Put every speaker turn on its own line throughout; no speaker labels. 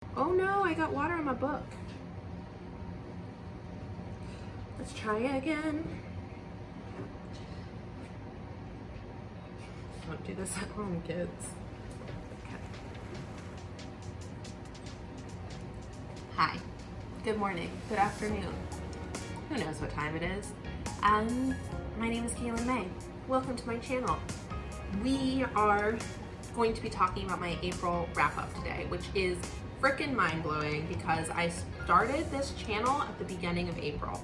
Oh no, I got water in my book. Let's try it again. Don't do this at home, kids. Okay. Hi, good morning, good afternoon. Who knows what time it is? My name is Kaylin May. Welcome to my channel. We are going to be talking about my April wrap-up today, which is freaking mind-blowing because I started this channel at the beginning of April.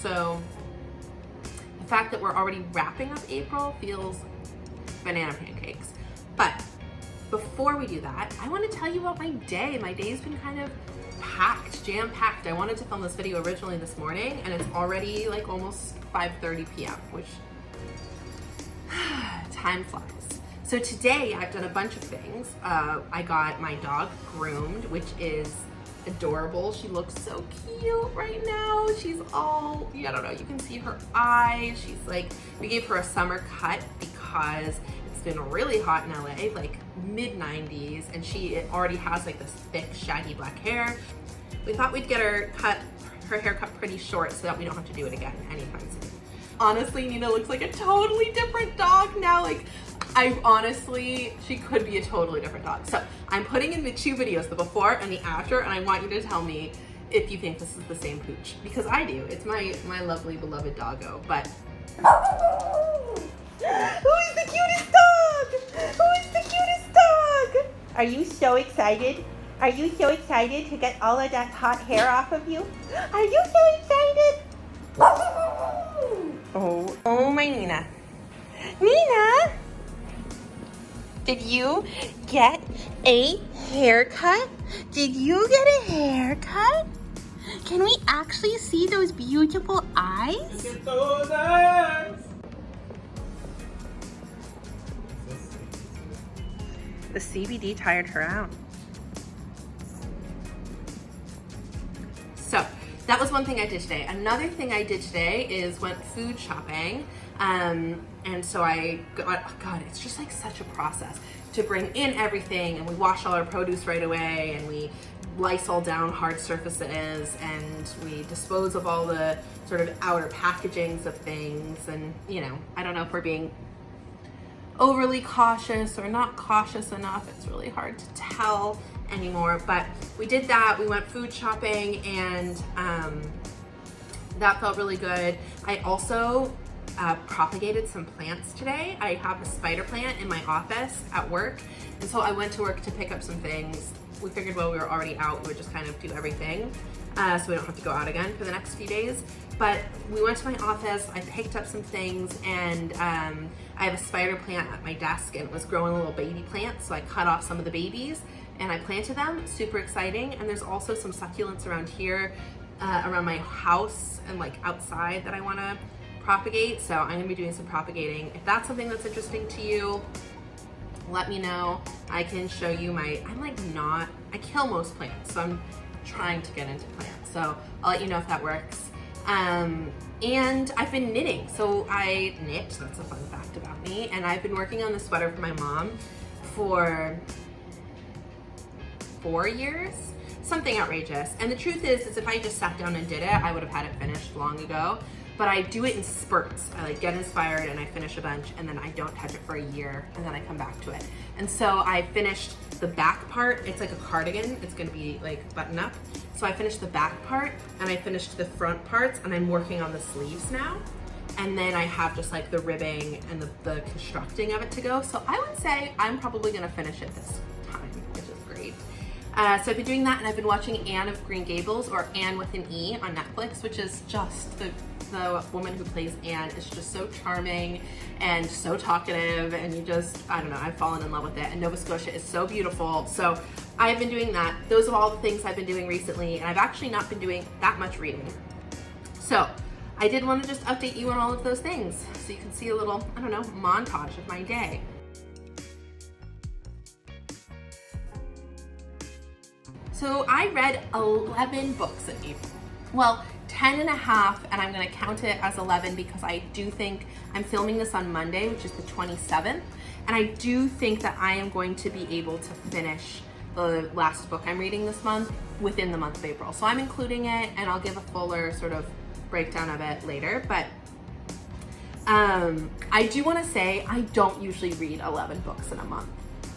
So the fact that we're already wrapping up April feels banana pancakes. But before we do that, I want to tell you about my day. My day's been kind of packed, jam-packed. I wanted to film this video originally this morning and it's already like almost 5:30 p.m., which time flies. So today I've done a bunch of things. I got my dog groomed, which is adorable. She looks so cute right now. She's all, I don't know, you can see her eyes. She's like, we gave her a summer cut because it's been really hot in LA, like mid 90s, and she already has like this thick, shaggy black hair. We thought we'd get her hair cut pretty short so that we don't have to do it again anytime soon. Honestly, Nina looks like a totally different dog now. Like, she could be a totally different dog. So I'm putting in the two videos, the before and the after, and I want you to tell me if you think this is the same pooch, because I do. It's my lovely, beloved doggo, but.
Who is the cutest dog? Who is the cutest dog? Are you so excited? Are you so excited to get all of that hot hair off of you? Are you so excited?
Oh my Nina.
Nina, did you get a haircut? Did you get a haircut? Can we actually see those beautiful eyes?
Look at those eyes!
The CBD tired her out. So that was one thing I did today. Another thing I did today is went food shopping. And so I got, oh God, it's just like such a process to bring in everything, and we wash all our produce right away, and we Lysol down hard surfaces, and we dispose of all the sort of outer packagings of things. And you know, I don't know if we're being overly cautious or not cautious enough. It's really hard to tell anymore, but we did that. We went food shopping, and that felt really good. I also propagated some plants today. I have a spider plant in my office at work, and so I went to work to pick up some things. We figured while we were already out, we would just kind of do everything, so we don't have to go out again for the next few days. But we went to my office, I picked up some things, and I have a spider plant at my desk, and it was growing a little baby plant, so I cut off some of the babies and I planted them. Super exciting. And there's also some succulents around here, around my house and like outside, that I want to propagate. So I'm gonna be doing some propagating. If that's something that's interesting to you, let me know. I can show you I kill most plants, so I'm trying to get into plants. So I'll let you know if that works. And I've been knitting. So I knit, that's a fun fact about me. And I've been working on the sweater for my mom for 4 years, something outrageous. And the truth is if I just sat down and did it, I would have had it finished long ago. But I do it in spurts. I like get inspired and I finish a bunch, and then I don't touch it for a year, and then I come back to it. And so I finished the back part. It's like a cardigan. It's gonna be like button up. So I finished the back part and I finished the front parts, and I'm working on the sleeves now. And then I have just like the ribbing and the constructing of it to go. So I would say I'm probably gonna finish it this time, which is great. So I've been doing that, and I've been watching Anne of Green Gables, or Anne with an E, on Netflix, which is just the woman who plays Anne is just so charming and so talkative, and you just, I don't know, I've fallen in love with it. And Nova Scotia is so beautiful. So I've been doing that. Those are all the things I've been doing recently, and I've actually not been doing that much reading. So I did want to just update you on all of those things so you can see a little, I don't know, montage of my day. So I read 11 books in April. Well, 10 and a half, and I'm gonna count it as 11 because I do think I'm filming this on Monday, which is the 27th, and I do think that I am going to be able to finish the last book I'm reading this month within the month of April. So I'm including it, and I'll give a fuller sort of breakdown of it later. But I do want to say I don't usually read 11 books in a month.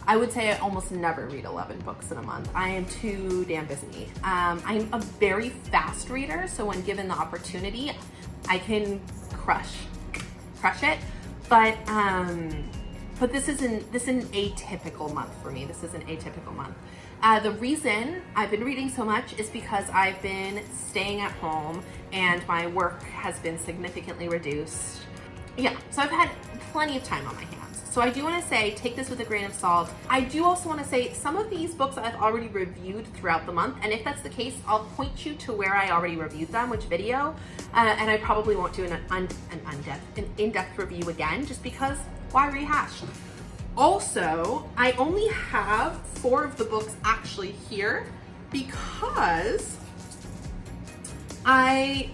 I would say I almost never read 11 books in a month. I am too damn busy. I'm a very fast reader, so when given the opportunity, I can crush it. But this is an atypical month for me. This is an atypical month. The reason I've been reading so much is because I've been staying at home and my work has been significantly reduced. Yeah, so I've had plenty of time on my hands. So I do want to say, take this with a grain of salt. I do also want to say some of these books I've already reviewed throughout the month, and if that's the case, I'll point you to where I already reviewed them, which video, and I probably won't do an in-depth review again, just because why rehash? Also, I only have 4 of the books actually here because I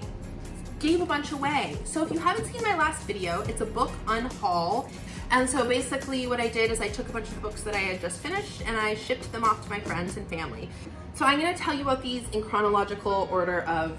gave a bunch away. So if you haven't seen my last video, it's a book unhaul. And so basically what I did is I took a bunch of books that I had just finished and I shipped them off to my friends and family. So I'm going to tell you about these in chronological order of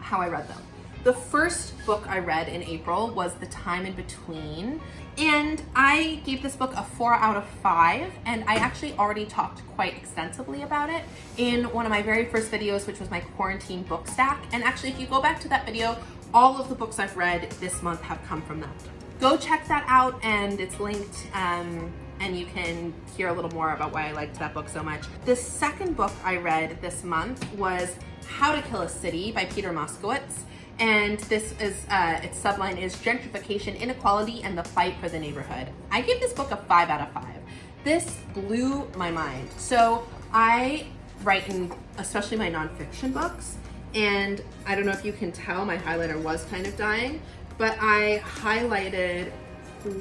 how I read them. The first book I read in April was The Time in Between, and I gave this book a 4 out of 5, and I actually already talked quite extensively about it in one of my very first videos, which was my quarantine bookstack. And actually, if you go back to that video, all of the books I've read this month have come from that. Go check that out, and it's linked, and you can hear a little more about why I liked that book so much. The second book I read this month was How to Kill a City by Peter Moskowitz. And this is, its subline is Gentrification, Inequality, and the Fight for the Neighborhood. I gave this book a 5 out of 5. This blew my mind. So I write in, especially my nonfiction books, and I don't know if you can tell, my highlighter was kind of dying, but I highlighted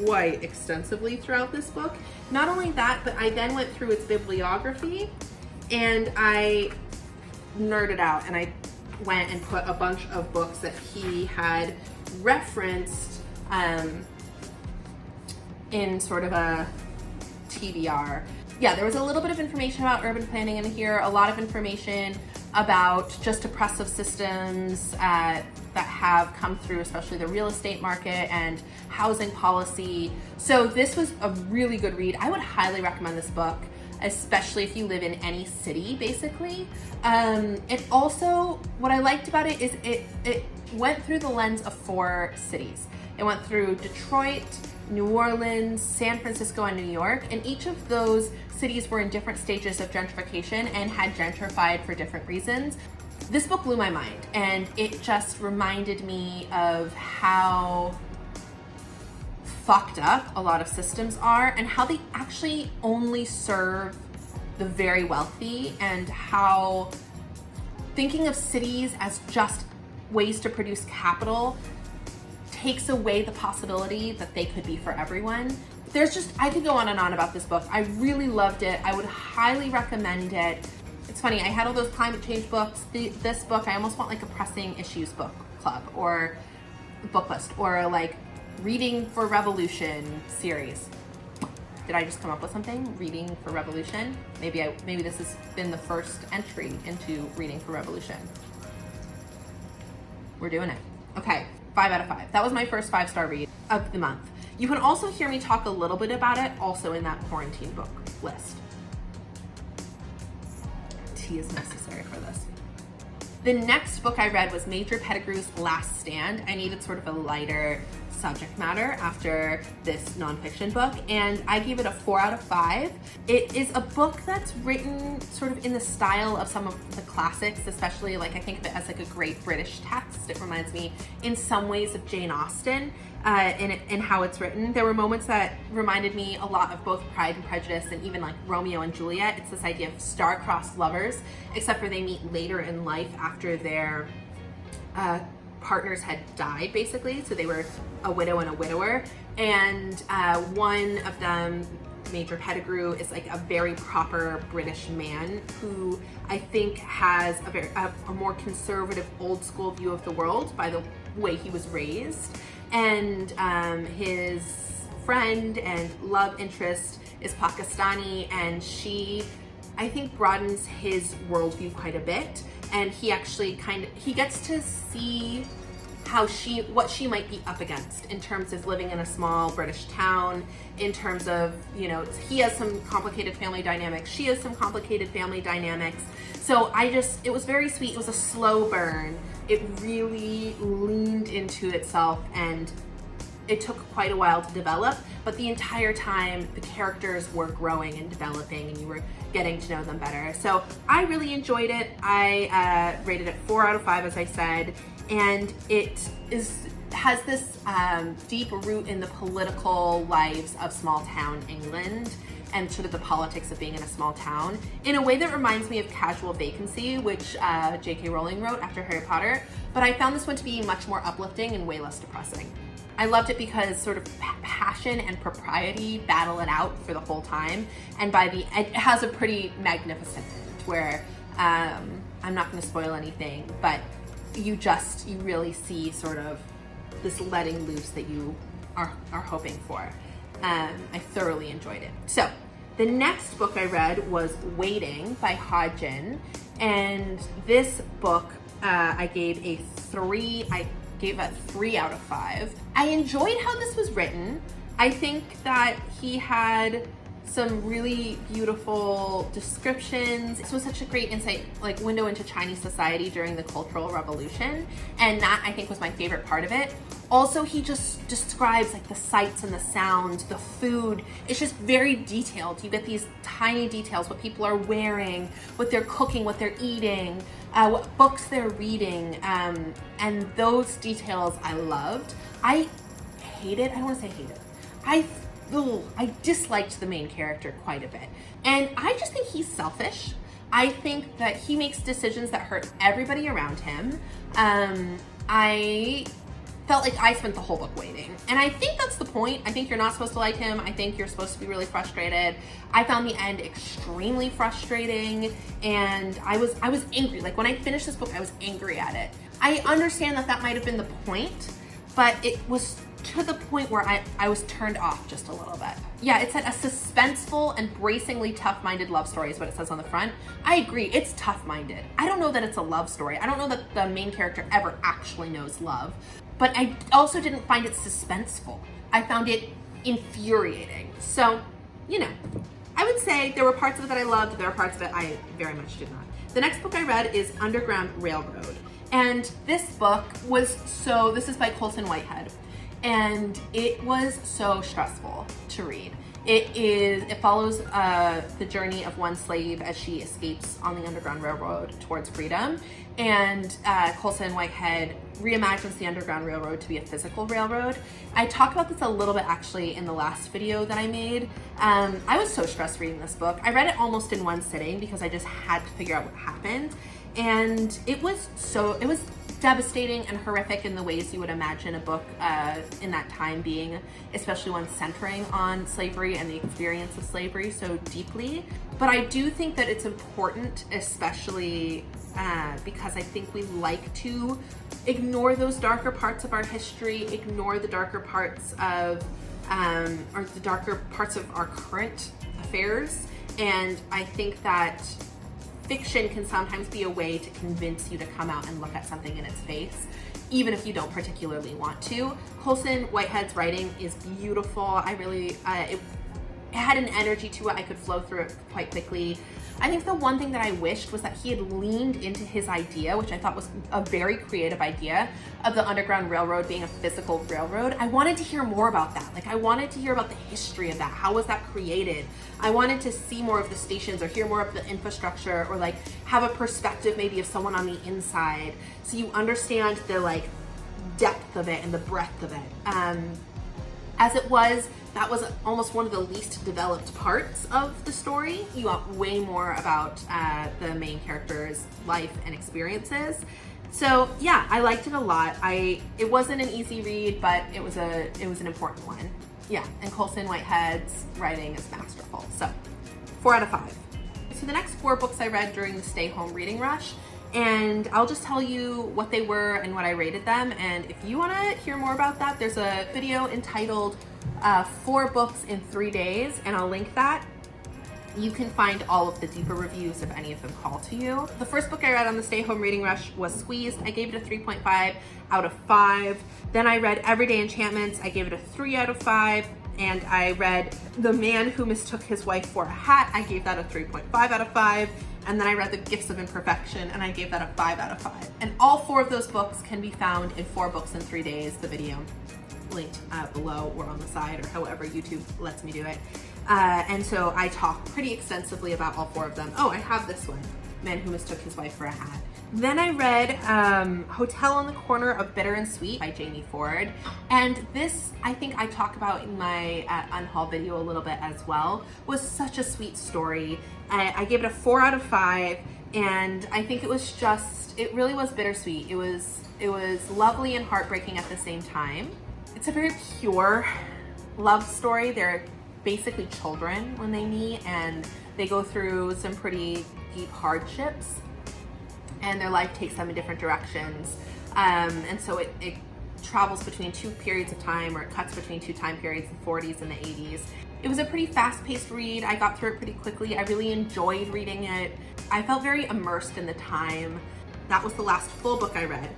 quite extensively throughout this book. Not only that, but I then went through its bibliography and I nerded out, and I went and put a bunch of books that he had referenced in sort of a TBR. Yeah, there was a little bit of information about urban planning in here, a lot of information about just oppressive systems that have come through, especially the real estate market and housing policy. So this was a really good read. I would highly recommend this book, especially if you live in any city, basically. It also, what I liked about it is it went through the lens of 4 cities. It went through Detroit, New Orleans, San Francisco, and New York, and each of those cities were in different stages of gentrification and had gentrified for different reasons. This book blew my mind, and it just reminded me of how fucked up a lot of systems are and how they actually only serve the very wealthy, and how thinking of cities as just ways to produce capital takes away the possibility that they could be for everyone. There's just, I could go on and on about this book. I really loved it. I would highly recommend it. It's funny, I had all those climate change books. This book, I almost want like a pressing issues book club or book list, or like Reading for Revolution series. Did I just come up with something? Reading for Revolution? Maybe this has been the first entry into Reading for Revolution. We're doing it. Okay, 5 out of 5. That was my first 5-star read of the month. You can also hear me talk a little bit about it also in that quarantine book list. Tea is necessary for this. The next book I read was Major Pettigrew's Last Stand. I needed sort of a lighter subject matter after this nonfiction book, and I gave it a 4 out of 5. It is a book that's written sort of in the style of some of the classics, especially like I think of it as like a great British text. It reminds me in some ways of Jane Austen in how it's written. There were moments that reminded me a lot of both Pride and Prejudice and even like Romeo and Juliet. It's this idea of star-crossed lovers, except for they meet later in life after their partners had died, basically. So they were a widow and a widower. And one of them, Major Pettigrew, is like a very proper British man who I think has a more conservative, old school view of the world by the way he was raised. And his friend and love interest is Pakistani, and she I think broadens his worldview quite a bit, and he actually he gets to see what she might be up against in terms of living in a small British town, in terms of, you know, he has some complicated family dynamics, she has some complicated family dynamics. So it was very sweet. It was a slow burn. It really leaned into itself, and it took quite a while to develop, but the entire time the characters were growing and developing, and you were getting to know them better. So I really enjoyed it. I rated it 4 out of 5, as I said, and it has this deep root in the political lives of small town England and sort of the politics of being in a small town in a way that reminds me of Casual Vacancy, which J.K. Rowling wrote after Harry Potter, but I found this one to be much more uplifting and way less depressing. I loved it because sort of passion and propriety battle it out for the whole time, and it has a pretty magnificent end where I'm not going to spoil anything, but you really see sort of this letting loose that you are hoping for. I thoroughly enjoyed it. So the next book I read was Waiting by Ha-Jin, and this book I gave a 3 out of 5. I enjoyed how this was written. I think that he had some really beautiful descriptions. This was such a great insight, like window into Chinese society during the Cultural Revolution, and that I think was my favorite part of it. Also, he just describes like the sights and the sounds, the food. It's just very detailed. You get these tiny details, what people are wearing, what they're cooking, what they're eating, what books they're reading, and those details I loved. I don't want to say hated. I disliked the main character quite a bit. And I just think he's selfish. I think that he makes decisions that hurt everybody around him. I felt like I spent the whole book waiting. And I think that's the point. I think you're not supposed to like him. I think you're supposed to be really frustrated. I found the end extremely frustrating, and I was angry. Like when I finished this book, I was angry at it. I understand that might have been the point, but it was to the point where I was turned off just a little bit. Yeah, it said a suspenseful and bracingly tough-minded love story is what it says on the front. I agree, it's tough-minded. I don't know that it's a love story. I don't know that the main character ever actually knows love, but I also didn't find it suspenseful. I found it infuriating. So, you know, I would say there were parts of it that I loved, there were parts of it I very much did not. The next book I read is Underground Railroad. And this book this is by Colson, Whitehead. And it was so stressful to read. It follows the journey of one slave as she escapes on the Underground Railroad towards freedom. And Colson Whitehead reimagines the Underground Railroad to be a physical railroad. I talked about this a little bit actually in the last video that I made. I was so stressed reading this book. I read it almost in one sitting because I just had to figure out what happened. And it was devastating and horrific in the ways you would imagine a book in that time being, especially one centering on slavery and the experience of slavery so deeply. But I do think that it's important, especially because I think we like to ignore those darker parts of our history, ignore the darker parts of or the darker parts of our current affairs. And I think that fiction can sometimes be a way to convince you to come out and look at something in its face, even if you don't particularly want to. Colson Whitehead's writing is beautiful. I really, it had an energy to it. I could flow through it quite quickly. I think the one thing that I wished was that he had leaned into his idea, which I thought was a very creative idea, of the Underground Railroad being a physical railroad. I wanted to hear more about that. Like, I wanted to hear about the history of that. How was that created? I wanted to see more of the stations or hear more of the infrastructure, or like have a perspective maybe of someone on the inside, so you understand the like depth of it and the breadth of it. As it was, that was almost one of the least developed parts of the story. You got way more about the main character's life and experiences. So yeah, I liked it a lot. It wasn't an easy read, but it was an important one. Yeah, and Colson Whitehead's writing is masterful. So 4 out of 5. So the next 4 books I read during the stay home reading rush, and I'll just tell you what they were and what I rated them. And if you want to hear more about that, there's a video entitled 4 Books in 3 Days, and I'll link that. You can find all of the deeper reviews if any of them call to you. The first book I read on the Stay Home Reading Rush was Squeezed. I gave it a 3.5 out of 5. Then I read Everyday Enchantments. I gave it a 3 out of 5. And I read The Man Who Mistook His Wife for a Hat. I gave that a 3.5 out of 5. And then I read The Gifts of Imperfection, and I gave that a 5 out of 5. And all 4 of those books can be found in 4 Books in 3 Days, the video linked below or on the side, or however YouTube lets me do it. And so I talk pretty extensively about all 4 of them. Oh, I have this one, Man Who Mistook His Wife for a Hat. Then I read Hotel on the Corner of Bitter and Sweet by Jamie Ford. And this, I think I talk about in my unhaul video a little bit as well, was such a sweet story. I gave it a 4 out of 5, and I think it was just, it really was bittersweet. It was lovely and heartbreaking at the same time. It's a very pure love story. They're basically children when they meet, and they go through some pretty deep hardships, and their life takes them in different directions. And so it travels between 2 periods of time, or it cuts between 2 time periods, the 40s and the 80s. It was a pretty fast-paced read. I got through it pretty quickly. I really enjoyed reading it. I felt very immersed in the time. That was the last full book I read.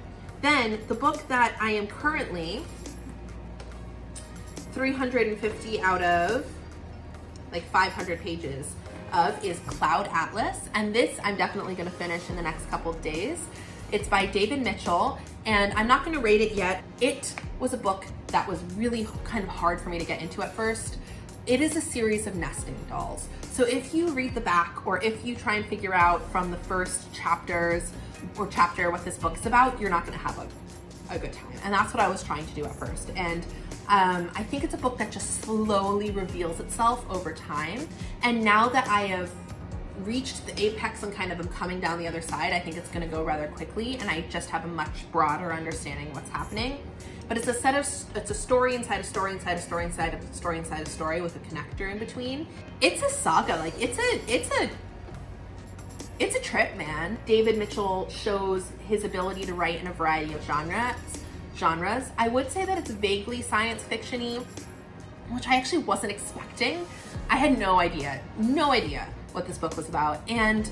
Then the book that I am currently 350 out of like 500 pages of is Cloud Atlas, and this I'm definitely going to finish in the next couple of days. It's by David Mitchell, and I'm not going to rate it yet. It was a book that was really kind of hard for me to get into at first. It is a series of nesting dolls. So if you read the back, or if you try and figure out from the first chapters or chapter what this book's about, you're not going to have a good time. And that's what I was trying to do at first. And I think it's a book that just slowly reveals itself over time. And now that I have reached the apex and kind of am coming down the other side, I think it's going to go rather quickly, and I just have a much broader understanding of what's happening. But it's a story inside a story inside a story inside a story inside a story with a connector in between. It's a saga. Like it's a trip, man. David Mitchell shows his ability to write in a variety of genres. I would say that it's vaguely science fiction-y, which I actually wasn't expecting. I had no idea what this book was about. And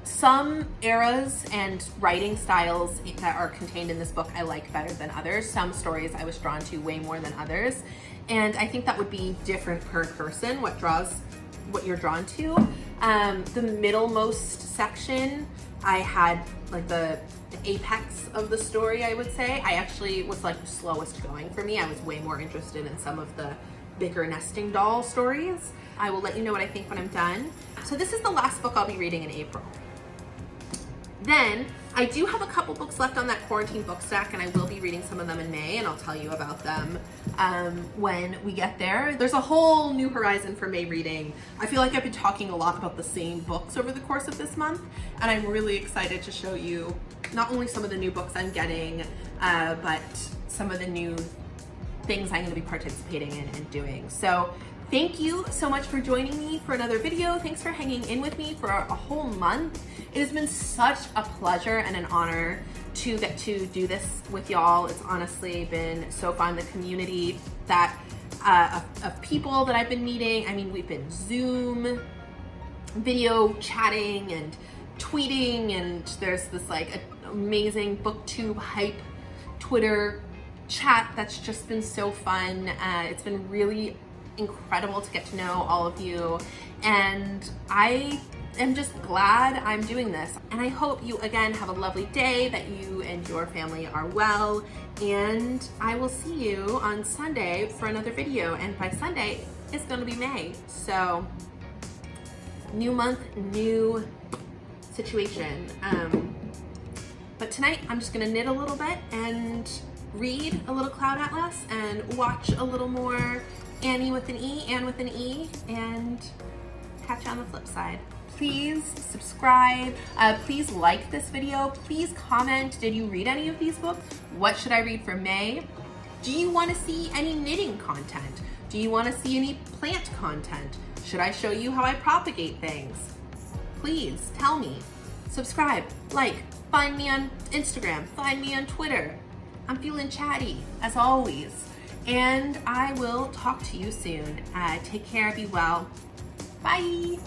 some eras and writing styles that are contained in this book I like better than others. Some stories I was drawn to way more than others. And I think that would be different per person, what you're drawn to. The middlemost section, I had like the apex of the story, I would say. I actually was like the slowest going for me. I was way more interested in some of the bigger nesting doll stories. I will let you know what I think when I'm done. So this is the last book I'll be reading in April. Then I do have a couple books left on that quarantine book stack, and I will be reading some of them in May, and I'll tell you about them when we get there. There's a whole new horizon for May reading. I feel like I've been talking a lot about the same books over the course of this month, and I'm really excited to show you not only some of the new books I'm getting, but some of the new things I'm going to be participating in and doing. So thank you so much for joining me for another video. Thanks for hanging in with me for a whole month. It has been such a pleasure and an honor to get to do this with y'all. It's honestly been so fun. The community that of people that I've been meeting. I mean, we've been Zoom, video chatting and tweeting, and there's this like amazing booktube hype Twitter chat that's just been so fun. It's been really incredible to get to know all of you, and I am just glad I'm doing this. And I hope you again have a lovely day, that you and your family are well, and I will see you on Sunday for another video. And by Sunday it's going to be May, so new month, new situation. But tonight I'm just gonna knit a little bit and read a little Cloud Atlas and watch a little more Anne with an E, and catch you on the flip side. Please subscribe, please like this video, please comment, did you read any of these books? What should I read for May? Do you want to see any knitting content? Do you want to see any plant content? Should I show you how I propagate things? Please tell me. Subscribe, like, find me on Instagram, find me on Twitter. I'm feeling chatty, as always. And I will talk to you soon. Take care, be well. Bye.